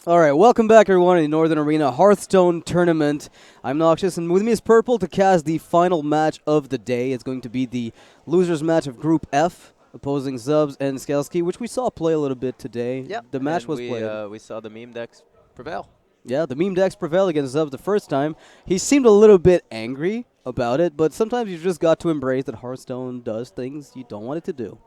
All right, welcome back, everyone, in the Northern Arena Hearthstone Tournament. I'm Noxious, and with me is Purple to cast the final match of the day. It's going to be the losers match of Group F, opposing Zubz and Szelzki, which we saw play a little bit today. Yep. The match and was played. we saw the meme decks prevail. Yeah, the meme decks prevailed against Zubz the first time. He seemed a little bit angry about it, but sometimes you just got to embrace that Hearthstone does things you don't want it to do.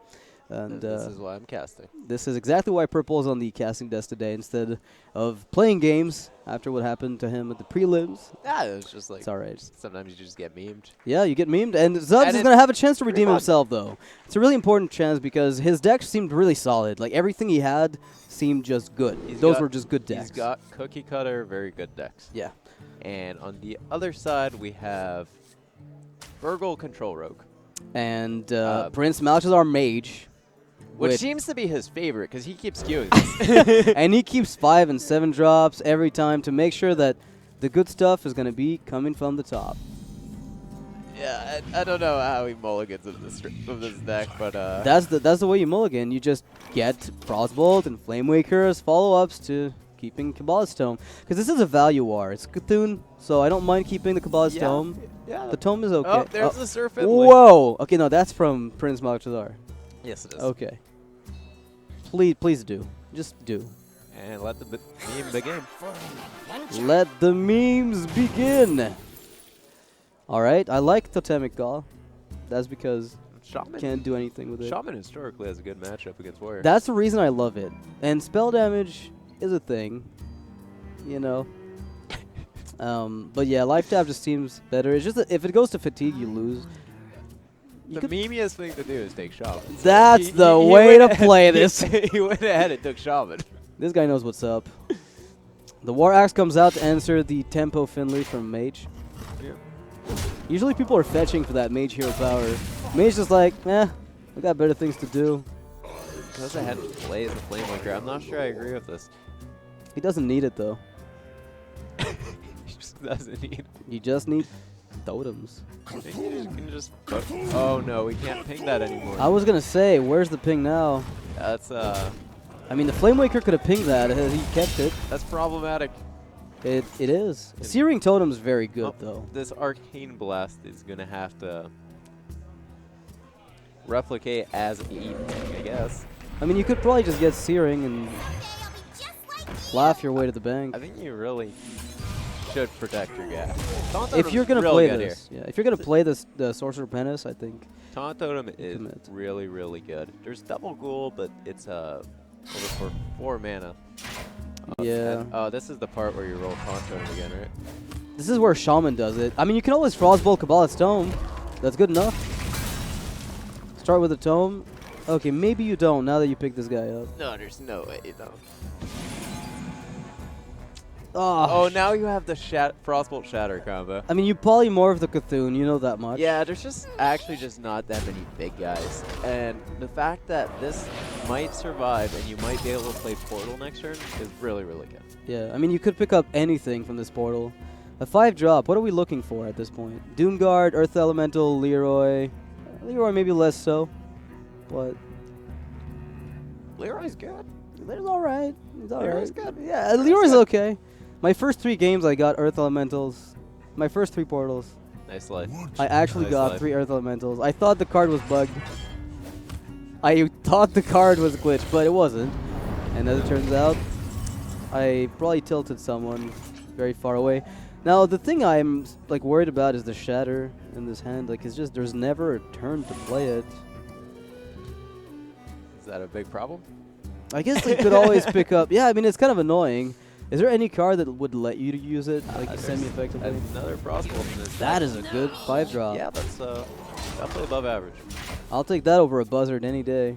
And This is why I'm casting. this is exactly why Purple is on the casting desk today instead of playing games after what happened to him at the prelims. Yeah, it was just like It's all right. sometimes you just get memed. Yeah, you get memed. And Zubz And is going to have a chance to pretty redeem fun. himself, though. It's a really important chance because his deck seemed really solid. Like, everything he had seemed just good. Those were just good decks. He's got cookie cutter, very good decks. Yeah. And on the other side, we have Virgil Control Rogue, And Prince Malchazar Mage. which with- seems to be his favorite because he keeps queuing this. And he keeps 5 and 7 drops every time to make sure that the good stuff is going to be coming from the top. Yeah, I don't know how he mulligans of this deck, but That's the way you mulligan. You just get Frostbolt and Flamewaker as follow-ups to keeping Kabbalah's Tome. Because this is a value war. It's Cthulhu, so I don't mind keeping the Kabbalah's Tome. Yeah. The Tome is okay. Oh, there's the Surf Inlay. Whoa! Okay, no, that's from Prince Malchazar. Yes, it is. Okay. Please do. Just do. And let the meme begin. Let the memes begin! Alright, I like Totemic Gaw. That's because Shaman. can't do anything with it. Shaman historically has a good matchup against Warrior. That's the reason I love it. And spell damage is a thing, you know. But yeah, life tap just seems better. It's just that if it goes to fatigue, you lose. The memeiest thing to do is take Shaman. That's He- the he way to went play ahead- this. He went ahead and took Shaman. This guy knows what's up. The War Axe comes out to answer the Tempo Finley from Mage. Yeah. Usually people are fetching for that Mage hero power. Mage is like, we got better things to do. Goes ahead and plays the Flamewaker. I'm not sure I agree with this. He doesn't need it though. He just doesn't need. You just need totems. I think you can just. Oh no, we can't ping that anymore. I was gonna say, where's the ping now? That's I mean, the Flamewaker could have pinged that had he kept it. that's problematic. It is. Searing Totem is very good, Oh, though. This Arcane Blast is gonna have to replicate as a ping, I guess. I mean, you could probably just get Searing and laugh your way to the bank. I think you really should protect your guy. Taunt If you're gonna Totem's play real good this, yeah. If you're gonna play this, the Sorcerer Apprentice, I think. Taunt Totem is Commit. really, really good. There's double ghoul, but it's over for 4 mana. Yeah. Oh, this is the part where you roll Taunt Totem again, right? This is where Shaman does it. I mean, you can always Frostbolt Kabbalah's Tome. That's good enough. Start with a Tome. Okay, maybe you don't now that you pick this guy up. No, there's no way you don't. Oh, Oh, now you have the Frostbolt Shatter combo. I mean, you polymorph the Cthulhu, you know that much. Yeah, there's just actually just not that many big guys. And the fact that this might survive and you might be able to play Portal next turn is really, really good. Yeah, I mean, you could pick up anything from this portal. A 5-drop, what are we looking for at this point? Doomguard, Earth Elemental, Leroy. Leroy maybe less so, but Leroy's good. Leroy's alright. He's alright. Leroy's good. Yeah, Leroy's okay. My first 3 games I got Earth Elementals. My first 3 portals. Nice life. I actually Nice got life. 3 Earth Elementals. I thought the card was bugged. I thought the card was glitched, but it wasn't. And as it turns out, I probably tilted someone very far away. Now, the thing I'm like worried about is the Shatter in this hand. Like, it's just there's never a turn to play it. Is that a big problem? I guess you could always pick up. Yeah, I mean, it's kind of annoying. Is there any card that would let you to use it, like There's semi-effectively? Another Frostbolt in this. That is a good 5-drop. Yeah, that's definitely above average. I'll take that over a Buzzard any day.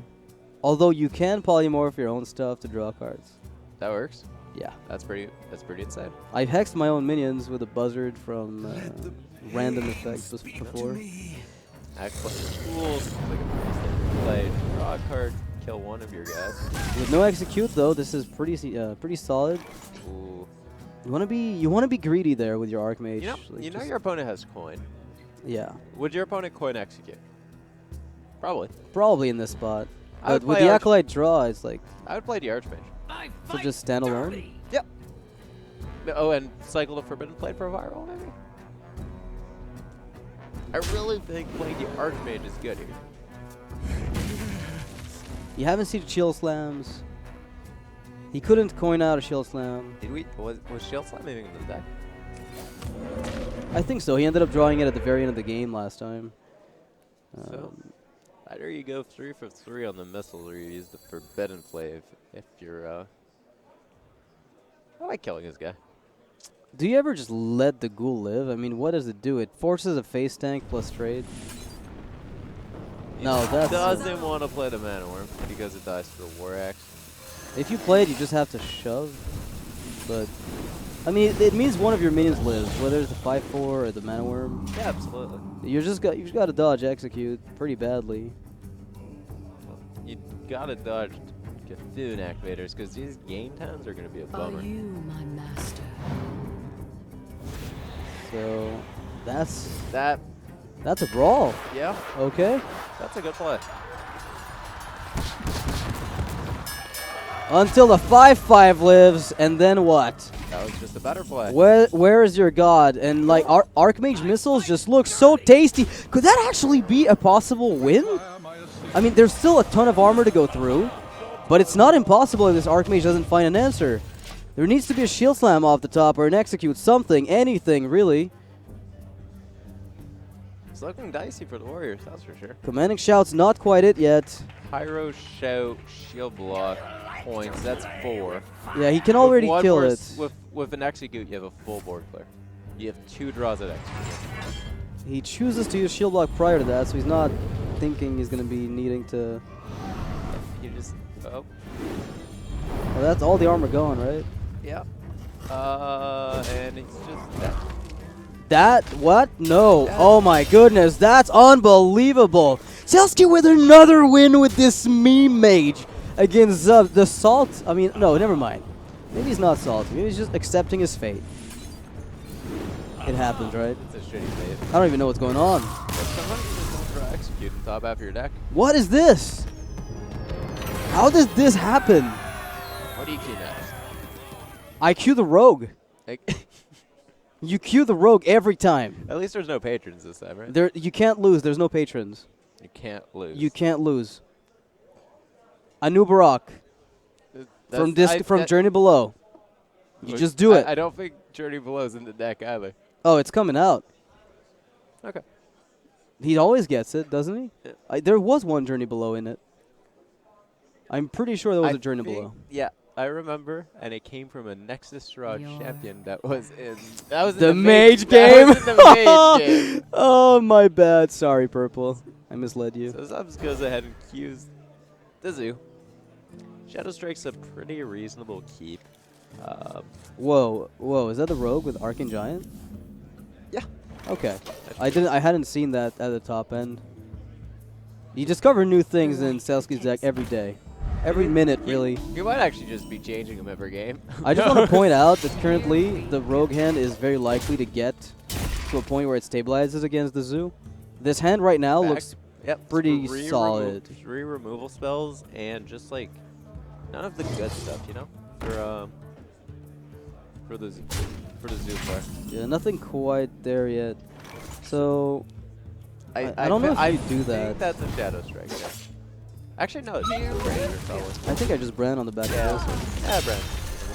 Although you can polymorph your own stuff to draw cards. That works. Yeah. That's pretty insane. I've hexed my own minions with a Buzzard from random effects before. Actually, tools like a pretty standard play. Draw a card, kill one of your guys. With no execute though, this is pretty solid. Ooh. You wanna be greedy there with your Archmage. You know, like you know just- your opponent has coin. Yeah. Would your opponent coin execute? Probably. Probably in this spot. I would But with play the Arch- Acolyte draw, it's like I would play the Archmage. so just stand alone. Yep. Oh, and Cycle of Forbidden Blade for a viral, maybe? I really think playing the Archmage is good here. You haven't seen Shield Slams. He couldn't coin out a Shield Slam. Did we? Was Shield Slam even in the deck? I think so. He ended up drawing it at the very end of the game last time. So, either you go 3 for 3 on the missiles, or you use the Forbidden Flave if you're, I like killing this guy. Do you ever just let the ghoul live? I mean, what does it do? It forces a face tank plus trade. No, that's... doesn't want to play the Mana Worm because it dies to the War Axe. If you play it, you just have to shove. But, I mean, it means one of your minions lives, whether it's the 5/4 or the Mana Worm. Yeah, absolutely. You just got to dodge execute pretty badly. You gotta dodge Cthulhu activators because these game times are gonna be a bummer. Are you my master? So, that's That, a brawl. yeah, Okay. that's a good play. Until the 5/5 lives, and then what? That was just a better play. Where is your god? And like Archmage missiles just look so tasty. Could that actually be a possible win? I mean, there's still a ton of armor to go through, but it's not impossible if this Archmage doesn't find an answer. There needs to be a Shield Slam off the top or an Execute, something, anything, really. It's looking dicey for the Warriors, that's for sure. Commanding Shout's not quite it yet. Pyro, Shout, Shield Block, points, that's 4. Yeah, he can already kill it. With an Execute, you have a full board clear. You have 2 draws at Execute. He chooses to use Shield Block prior to that, so he's not thinking he's going to be needing to... You just, oh. Well, that's all the armor gone, right? Yeah. And it's just that. That, what? No. Oh my goodness, that's unbelievable. Szelzki with another win with this meme mage against Zubz. The salt, I mean, no, never mind. Maybe he's not salty, maybe he's just accepting his fate. It happens, right? It's a shitty fate. I don't even know what's going on. Sometimes you just don't try Execute and top half your deck. What is this? How does this happen? What do you queue next? I queue the rogue. Like You queue the rogue every time. at least there's no patrons this time, right? There, you can't lose, there's no patrons. You can't lose. You can't lose. Anu Barak. From Journey Below. You just do it. I don't think Journey Below's in the deck either. Oh, it's coming out. Okay. He always gets it, doesn't he? Yeah. There was one Journey Below in it. I'm pretty sure there was a Journey think- Below. Yeah, I remember, and it came from a Nexus Draw champion that was in The in mage that game? was in the mage game. Oh, my bad. Sorry, Purple. I misled you. So Zubz goes ahead and queues the zoo. Shadow Strike's a pretty reasonable keep. Whoa, whoa. Is that the rogue with Arcane Giant? Yeah. Okay. I hadn't seen that at the top end. You discover new things in Szelzki's deck every day. Every minute, really. You might actually just be changing them every game. I just want to point out that currently the rogue hand is very likely to get to a point where it stabilizes against the zoo. This hand right now looks pretty solid. 3 removal spells and just like none of the good stuff, you know, for the zoo player. Yeah, nothing quite there yet. So I I don't know I if you do think that. that's a Shadow Strike. Yeah. Actually, no, it's just a Brander probably. I think I just Brand on the back of this. Yeah, Brand.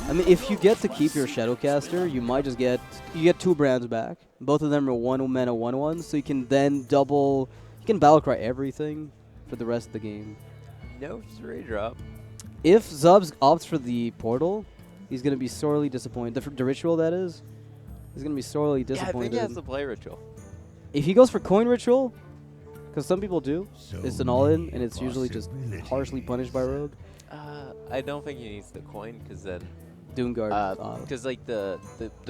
I mean, if you get to keep your Shadowcaster, you might just get 2 Brands back. Both of them are 1 mana 1/1, so you can then double. You can Battlecry everything for the rest of the game. No 3-drop. If Zubz opts for the portal, he's gonna be sorely disappointed. The ritual, that is. He's gonna be sorely Yeah, I disappointed. think he has to play Ritual. If he goes for coin ritual, because some people do, it's an all-in, and it's usually just harshly punished by rogue. I don't think he needs the coin because then Doomguard. because like the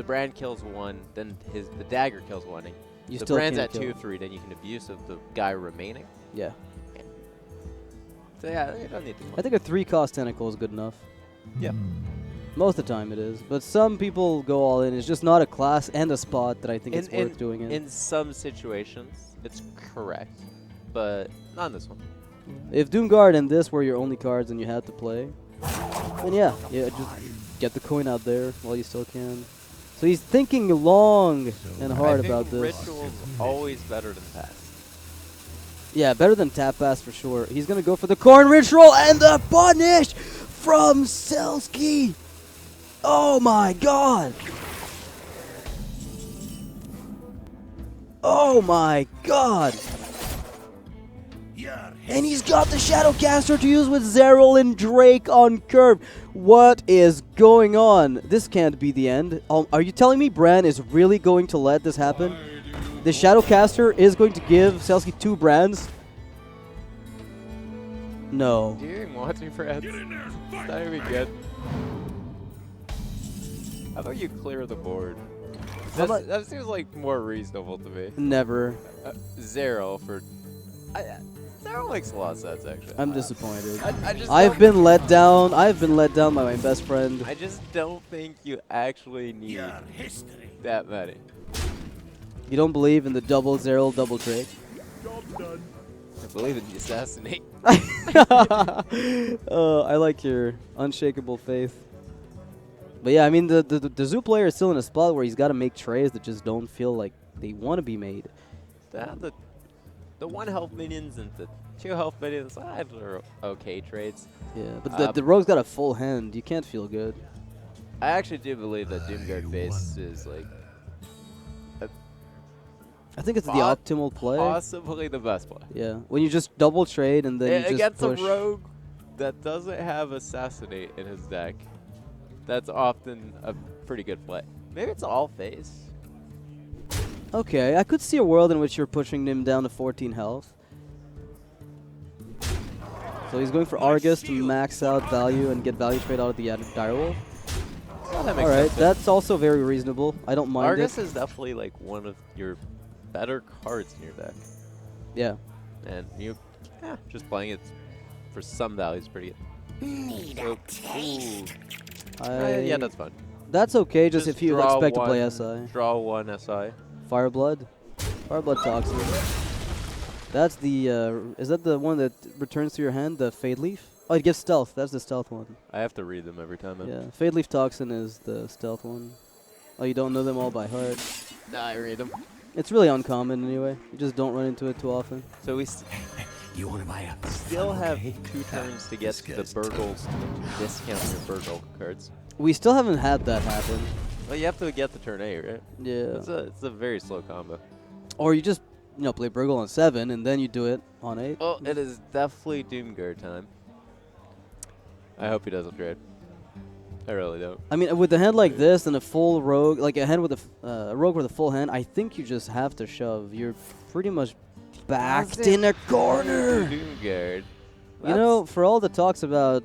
brand kills 1, then the dagger kills 1. And You the still brand's can't at kill. 2/3, then you can abuse of the guy remaining. Yeah. So yeah, you don't need the I coin. think a 3-cost tentacle is good enough. Yeah. Most of the time it is, but some people go all in. It's just not a class and a spot that I think it's worth doing it. In some situations, it's correct, but not in this one. If Doomguard and this were your only cards and you had to play, then yeah, just get the coin out there while you still can. So he's thinking long and hard I think about this. Ritual's always better than pass. Yeah, better than tap pass for sure. He's gonna go for the corn ritual and the punish from Szelzki. Oh my god. Oh my god. And he's got the Shadowcaster to use with Zeril and Drake on curve. What is going on? This can't be the end. Are you telling me Bran is really going to let this happen? The Shadowcaster is going to give Szelzki 2 brands? No. Do you even want to, Fred? It's not even good. How about you clear the board? That seems like more reasonable to me. Never. Zero for... Zero makes a lot of sense, actually. I'm disappointed. I've been let down. I've been let down by my best friend. I just don't think you actually need that many. You don't believe in the double Zeril, double Drake? I believe in the assassinate. I like your unshakable faith. But yeah, I mean, the Zoo player is still in a spot where he's got to make trades that just don't feel like they want to be made. The 1 health minions and the 2 health minions, they're okay trades. Yeah, but the rogue's got a full hand. You can't feel good. I actually do believe that Doomguard base is like... I think it's the optimal play. Possibly the best play. Yeah, when you just double trade and then you just against push. a rogue that doesn't have assassinate in his deck, that's often a pretty good play. Maybe it's all face. Okay, I could see a world in which you're pushing him down to 14 health. So he's going for Argus to max out value and get value trade out of the Direwolf. Alright, that's also very reasonable. I don't mind Argus it. is definitely like one of your better cards in your deck. Yeah. And just playing it for some value is pretty good. Yeah, that's fun. That's okay, just if you expect to play SI. Draw 1 SI. Fireblood. Fireblood Toxin. That's the, is that the one that returns to your hand, the Fade Leaf? Oh, it gives stealth. That's the stealth one. I have to read them every time. Yeah, Fade Leaf Toxin is the stealth one. Oh, you don't know them all by heart? Nah, I read them. It's really uncommon anyway. You just don't run into it too often. So we still have 2 turns to get to the Burgles to discount your Burgle cards. We still haven't had that happen. Well, you have to get the turn 8, right? Yeah. It's a very slow combo. Or you just, play Burgle on 7 and then you do it on 8. Well, it is definitely Doomguard time. I hope he doesn't trade. I really don't. I mean, with a hand like this and a full rogue, like a hand with a rogue with a full hand, I think you just have to shove. You're pretty much backed in a corner. Doomguard. For all the talks about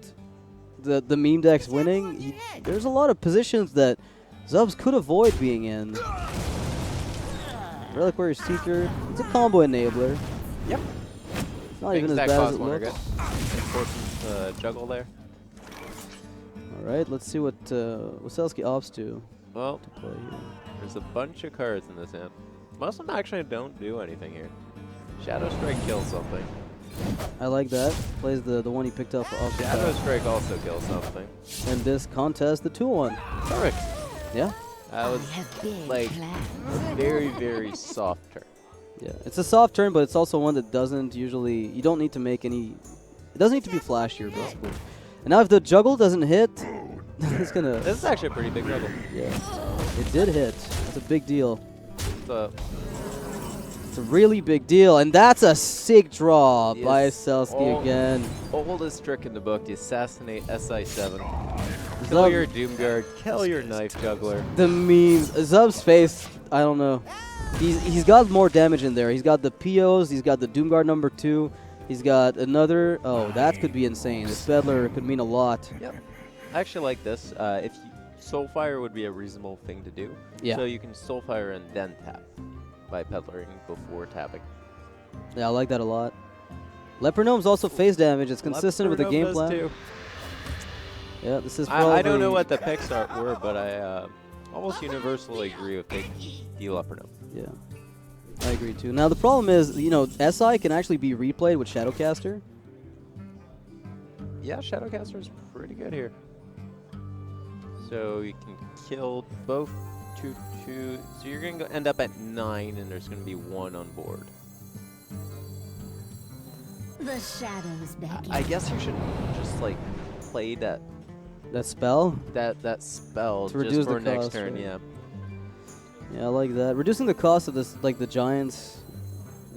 the meme decks winning, there's a lot of positions that Zubz could avoid being in. Reliquary Seeker, it's a combo enabler. Yep. It's not even as bad as it looks. Important juggle there. Alright, let's see what Szelzki opts to play here. There's a bunch of cards in this hand. Most of them actually don't do anything here. Shadow Strike kills something. I like that. Plays the one he picked up off the Shadow top. Strike also kills something. And this contest, the 2-1. Perfect. Yeah? That was like a very, very soft turn. Yeah, it's a soft turn, but it's also one that doesn't usually, you don't need to make any, it doesn't need to be flashier, basically. And now if the juggle doesn't hit, it's gonna... This is actually a pretty big juggle. Yeah, it did hit. That's a big deal. It's a really big deal, and that's a sick draw by Szelzki again. Oldest trick in the book, the assassinate SI7. Kill your Doomguard, kill your Knife Juggler. The memes, Zub's face, I don't know. He's got more damage in there. He's got the POs, he's got the Doomguard number 2, he's got another, that could be insane. The Speddler could mean a lot. Yep. I actually like this. If Soulfire would be a reasonable thing to do. Yeah. So you can Soulfire and then tap by Peddlering before tapping. Yeah, I like that a lot. Leper Gnome's also phase damage. It's consistent with the game plan. Too. Yeah, this is probably... I don't know what the picks were, but I almost universally agree with the Leper Gnome. Yeah, I agree too. Now the problem is, SI can actually be replayed with Shadowcaster. Yeah, Shadowcaster is pretty good here. So you can kill both 2. So you're going to end up at 9, and there's going to be 1 on board. The shadows beckon. I guess you should just like play that spell? that spell To just reduce for the next cost, turn. right? Yeah. Yeah, I like that. Reducing the cost of this, like the giants,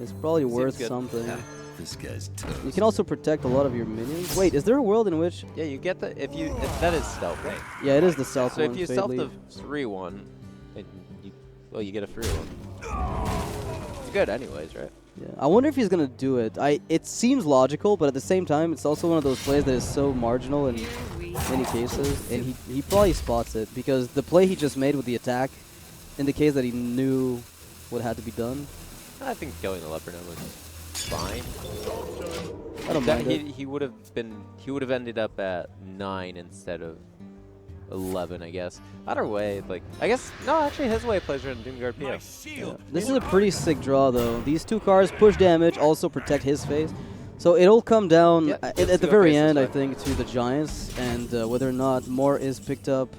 is probably Seems worth good. something. This guy's toast. You can also protect a lot of your minions. Wait, is there a world in which? Yeah, you get the if that is stealth. Right? Yeah, it is the stealth So one. if you Fade stealth Leaf. the 3-1, and you get a free one. It's good anyways, right? Yeah, I wonder if he's gonna do it. It seems logical, but at the same time, it's also one of those plays that is so marginal in many cases, and he probably spots it because the play he just made with the attack indicates that he knew what had to be done. I think killing the leopard was fine. I don't mind it. He would have ended up at 9 instead of 11, I guess. Either way, like I guess no, actually his way plays in Doomguard PO. Yeah. This is a pretty sick draw, though. These 2 cards push damage, also protect his face. So it'll come down Yeah, at let's the go very face this end, I way. think, to the Giants, and whether or not more is picked up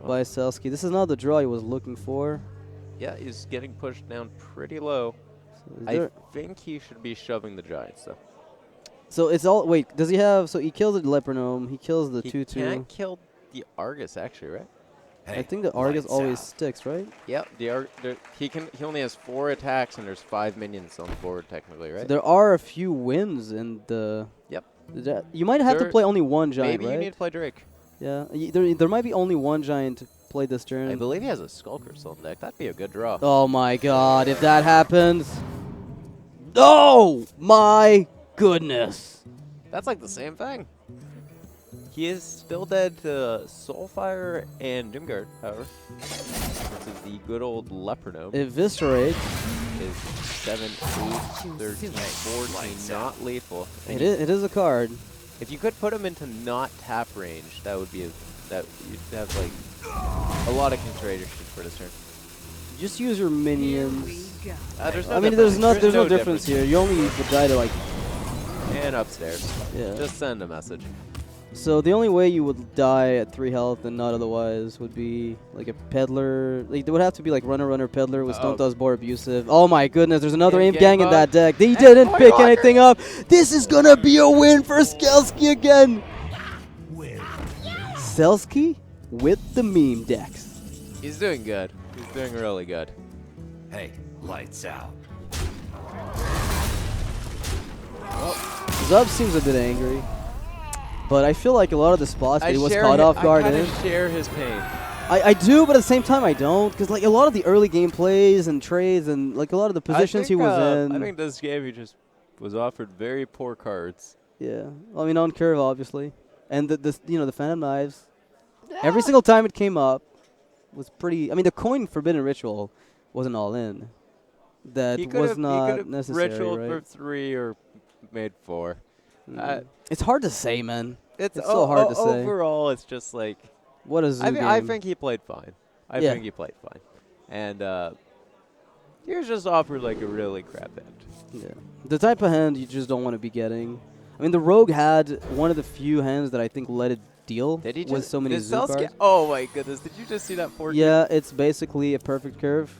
by Szelzki. This is not the draw he was looking for. Yeah, he's getting pushed down pretty low. So, is I there- think he should be shoving the Giants though. so it's all. Wait, does he have? So he kills the Leopardome. He kills the He 2/2. can't kill the Argus actually, right? I think the Argus lights always out. sticks, right? Yep. He only has 4 attacks and there's 5 minions on the board technically, right? So there are a few wins in the. Yep. You might have to There- play only one giant, Maybe right? you need to play Drake. Yeah. There might be only one giant to play this turn. I believe he has a Skulker still in deck. That'd be a good draw. Oh my god, if that happens. Oh my goodness. That's like the same thing. He is still dead to Soulfire and Doomguard, however. This is the good old Leopardome. Eviscerate. Is 7, 8, 13, 14, not lethal. And It is a card. if you could put him into not tap range, that would be that you'd have like a lot of consideration for this turn. Just use your minions. There's no I mean, difference. there's no difference here. You only would die to like. And upstairs. Yeah. Just send a message. So the only way you would die at 3 health and not otherwise would be like a peddler. Like there would have to be like runner peddler with Stone Toss Boar Abusive. Oh my goodness, there's another Aim aim gang in gang that bug. deck. He And didn't Void pick Walker. anything up. This is gonna be a win for Szelzki again. Szelzki with the meme decks. He's doing good. He's doing really good. Hey, lights out. Zubz seems a bit angry, but I feel like a lot of the spots that he was share caught off guard I in. kinda share his pain. I do, but at the same time I don't, because like a lot of the early game plays and trades and like a lot of the positions he was in. I think this game he just was offered very poor cards. Yeah, I mean on curve obviously, and the Phantom Knives. Every single time it came up was pretty. I mean the coin Forbidden Ritual wasn't all in. That He was could've not necessary, ritualed right? for 3 or made 4. It's hard to say, man. It's so hard to say. Overall, it's just like What a zoo I game. think he played fine. I Yeah. think he played fine, and he was just offered like a really crap end. Yeah. The type of hand you just don't want to be getting. I mean, the Rogue had one of the few hands that I think let it deal Did he with just so many did zoo Szelzki- cards. Oh my goodness! Did you just see that 4? Yeah, it's basically a perfect curve.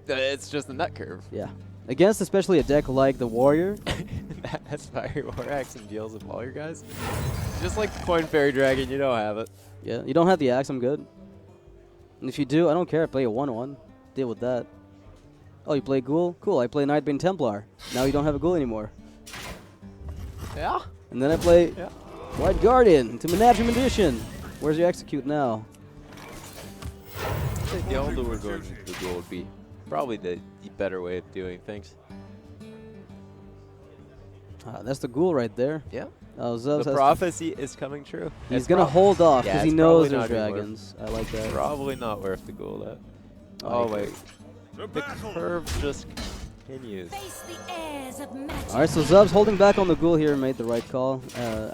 It's just a nut curve. Yeah. Against especially a deck like the Warrior. That's Fire Warx and deals with all your guys. Just like Coin Fairy Dragon, you don't have it. Yeah, you don't have the axe, I'm good. And if you do, I don't care. I play a 1/1. Deal with that. Oh, you play Ghoul? Cool, I play Nightbane Templar. Now you don't have a Ghoul anymore. Yeah. And then I play Yeah. White Guardian to Menagerie Edition. Where's your Execute now? I think the older we're going to the goal would be probably the better way of doing things. That's the Ghoul right there. Yeah. Oh, Zubz The has prophecy is coming true. he's It's going to prob- hold off Yeah, because he it's knows probably there's not gonna work. dragons. I like that. Probably not worth the goal. That. Oh, Oh wait. The curve just continues. Face the airs of magic. All right, so Zubz holding back on the Ghoul here made the right call.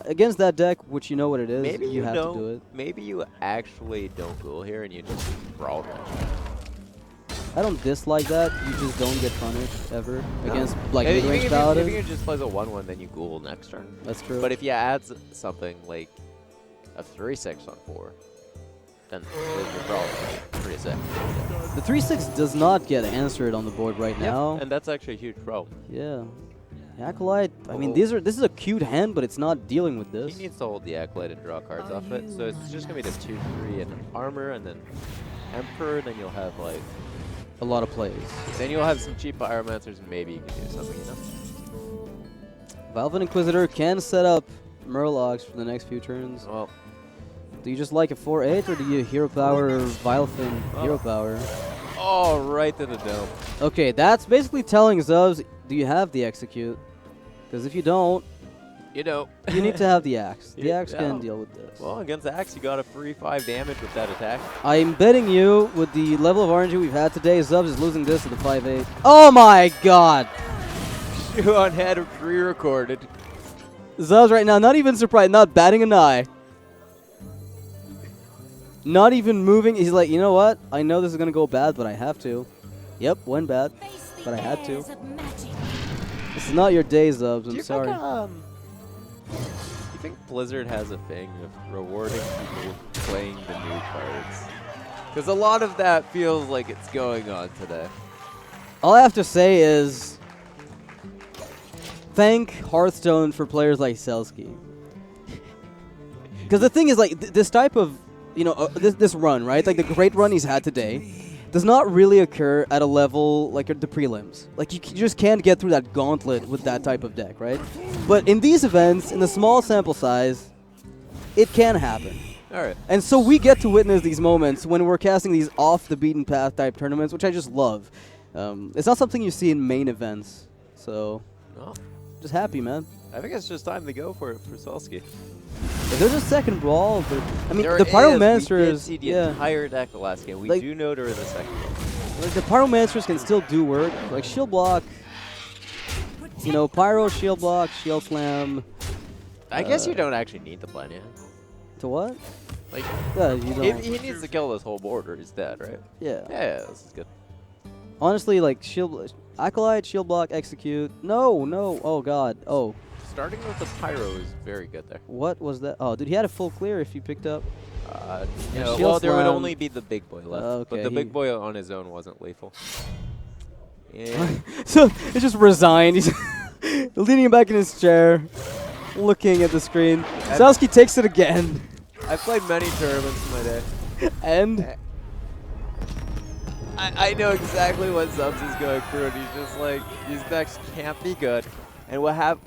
Against that deck, which you know what it is, Maybe you have don't. to do it. Maybe you actually don't goal here and you just brawl them. I don't dislike that. You just don't get punished ever against like If mid-range you paladins. just plays a 1/1, then you ghoul next turn. That's true. But if you add something like a 3/6 on 4, then you're probably pretty sick. The 3-6 does not get answered on the board right now. And that's actually a huge problem. Yeah. Acolyte, I mean, this is a cute hand, but it's not dealing with this. He needs to hold the Acolyte and draw cards off it. So it's just going to be this 2-3 and armor, and then Emperor, and then you'll have like A lot of plays. then you'll have some cheap Pyromancers, and maybe you can do something, you know? Valve Inquisitor can set up Murlocs for the next few turns. Well, Do you just like a 4-8, or do you Hero Power Vilefin Hero Power? oh, right to the dome. Okay, that's basically telling Zubz, do you have the Execute? Because if you don't, You know. you need to have the Axe. The Yeah, Axe can deal with this. Well, against Axe, you got a free 5 damage with that attack. I'm betting you, with the level of RNG we've had today, Zubz is losing this to the 5-8. Oh my god! Shuan had a pre-recorded. Zubz right now, not even surprised, not batting an eye. Not even moving. He's like, you know what? I know this is going to go bad, but I have to. Yep, went bad. Face the But I had to. airs of magic. This is not your day, Zubz. Do I'm you sorry. you think Blizzard has a thing of rewarding people playing the new cards? Because a lot of that feels like it's going on today. All I have to say is thank Hearthstone for players like Szelzki. Because the thing is, like, this type of, you know, this run, right? Like, the great run he's had today does not really occur at a level like at the prelims. Like, you just can't get through that gauntlet with that type of deck, right? But in these events, in the small sample size, it can happen. All right. And so we get to witness these moments when we're casting these off-the-beaten-path type tournaments, which I just love. It's not something you see in main events. So, Well, just happy, man. I think it's just time to go for it for Szelzki. If there's a second brawl, I mean, There the is. Pyromancers, We did see the yeah. entire deck the last game. We Like- do know there is a second one. Like, the Pyromancers can still do work. Like, shield block, you know, Pyro, shield block, shield slam. I guess you don't actually need the plan, yeah. To what? Like, Yeah, you don't. he needs to kill this whole board or he's dead, right? Yeah. Yeah, this is good. Honestly, like, Acolyte, shield block, execute. No, no. Oh, God. Oh. Starting with the Pyro is very good there. What was that? Oh, dude, he had a full clear if you picked up. Yeah, shield well, there would slam. only be the big boy left. Okay, but the he- big boy on his own wasn't lethal. Yeah. So, he just resigned. He's leaning back in his chair, looking at the screen. Szelzki takes it again. I played many tournaments in my day. And I know exactly what Zubz is going through, and he's just like, these decks can't be good. And what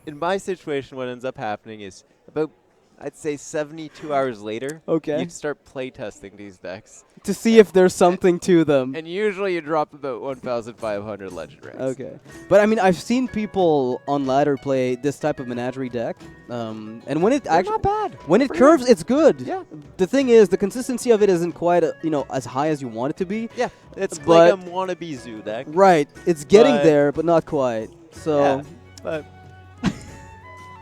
in my situation, what ends up happening is about, I'd say 72 hours later, Okay. you'd start playtesting these decks. to see if there's something to them. And usually you drop about 1,500 legend ranks. Okay. But I mean, I've seen people on ladder play this type of menagerie deck. And when it They're actually not bad. when it Pretty curves, it's good. Yeah. The thing is, the consistency of it isn't quite, as high as you want it to be. Yeah, it's But- like a wannabe zoo deck. Right. It's getting But- there, but not quite. So Yeah, but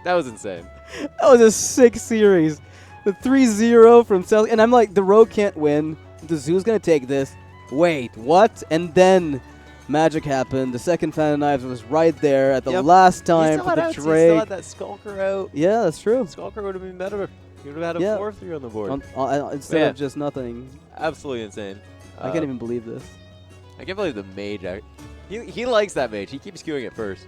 that was insane. that was a sick series. The 3-0 from Szelzki, and I'm like, the Rogue can't win. The Zoo's gonna take this. Wait, what? And then magic happened. The second Fan of Knives was right there at the Yep. last He time still for had the outs, he still Drake. had that Skulker out. Yeah, that's true. Skulker would have been better. He would have had a Yeah. 4-3 on the board. Instead Yeah. of just nothing. Absolutely insane. I can't even believe this. I can't believe the mage. He likes that mage. He keeps queuing it first.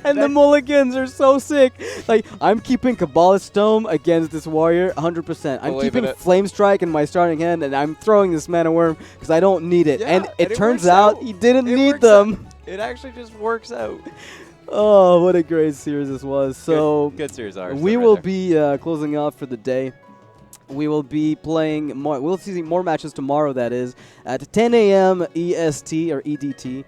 And the mulligans are so sick. Like, I'm keeping Kabbalist Dome against this warrior 100%. I'm Believe in keeping it. Flame Strike in my starting hand, and I'm throwing this Mana Worm because I don't need it. Yeah, and it and it turns works out out. he didn't It need works them. It actually just works out. Oh, what a great series this was. So, good series, ours. we will be closing off for the day. We will be playing more. We'll see more matches tomorrow, that is, at 10 a.m. EST or EDT.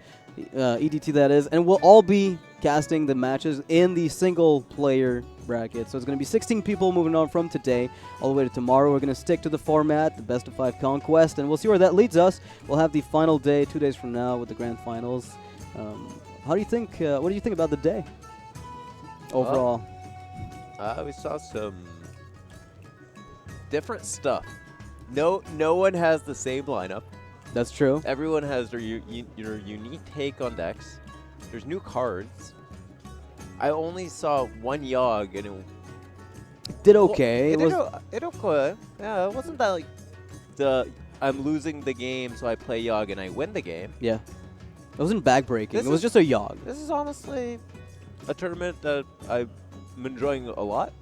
EDT, that is. And we'll all be casting the matches in the single player bracket. So it's going to be 16 people moving on from today all the way to tomorrow. We're going to stick to the format, the best of 5 conquest, and we'll see where that leads us. We'll have the final day 2 days from now with the grand finals. How do you think? What do you think about the day overall? We saw some different stuff. No one has the same lineup. That's true. Everyone has their unique take on decks. There's new cards. I only saw one Yogg, and Did okay. It did okay. Yeah, it wasn't that like I'm losing the game, so I play Yogg and I win the game. Yeah. It wasn't backbreaking. This It was is- just a Yogg. This is honestly a tournament that I'm enjoying a lot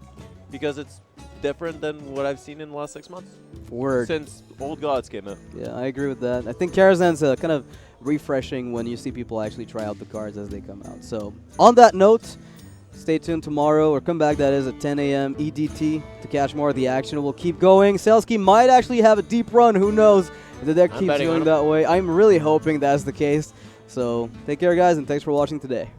because it's different than what I've seen in the last 6 months Word. since Old Gods came out. Yeah, I agree with that. I think Karazhan's kind of refreshing when you see people actually try out the cards as they come out. So, on that note, stay tuned tomorrow, or come back, that is, at 10 a.m. EDT to catch more of the action. We'll keep going. Szelzki might actually have a deep run. Who knows if the deck I'm keeps betting on going him. that way. I'm really hoping that's the case. So, take care, guys, and thanks for watching today.